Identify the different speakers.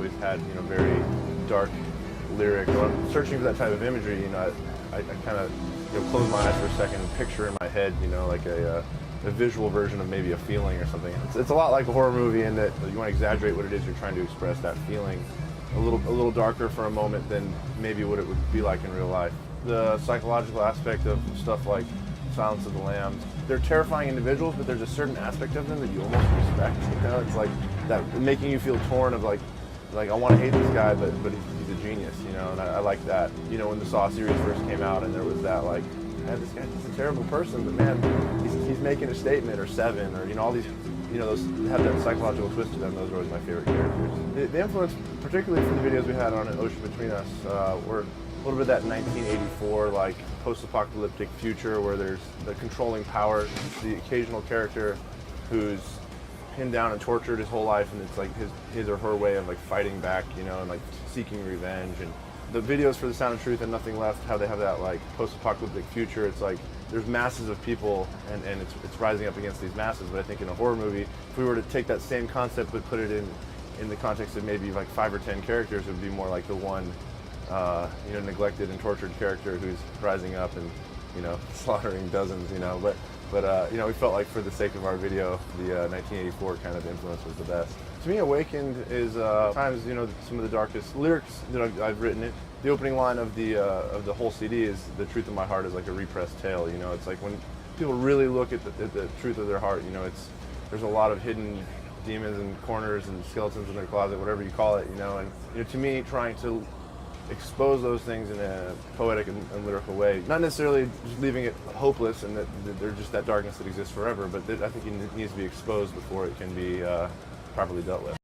Speaker 1: always had, very dark lyric. When I'm searching for that type of imagery, I kind of, close my eyes for a second and picture in my head, like a visual version of maybe a feeling or something. It's a lot like a horror movie in that you want to exaggerate what it is you're trying to express, that feeling, a little darker for a moment than maybe what it would be like in real life. The psychological aspect of stuff like Silence of the Lambs, they're terrifying individuals, but there's a certain aspect of them that you almost respect. It's like that making you feel torn of like I want to hate this guy, but he's a genius, and I like that. When the Saw series first came out, and there was that like, man, this guy's just a terrible person, but man, he's making a statement, or Seven, or all these, those have that psychological twist to them. Those are always my favorite characters. The influence, particularly from the videos we had on An Ocean Between Us, were a little bit of that 1984 like post-apocalyptic future where there's the controlling power, the occasional character who's pinned down and tortured his whole life, and it's like his or her way of like fighting back, and like seeking revenge. And the videos for The Sound of Truth and Nothing Left, how they have that like post-apocalyptic future. It's like there's masses of people, and it's rising up against these masses. But I think in a horror movie, if we were to take that same concept but put it in the context of maybe like 5 or 10 characters, it would be more like the one neglected and tortured character who's rising up and slaughtering dozens. But we felt like for the sake of our video, the 1984 kind of influence was the best. To me, Awakened is times some of the darkest lyrics that I've written. It. The opening line of the whole CD is, "The truth of my heart is like a repressed tale." It's like when people really look at the truth of their heart. There's a lot of hidden demons and corners and skeletons in their closet, whatever you call it. And to me, trying to expose those things in a poetic and lyrical way, not necessarily just leaving it hopeless and that there's just that darkness that exists forever, but I think it needs to be exposed before it can be properly dealt with.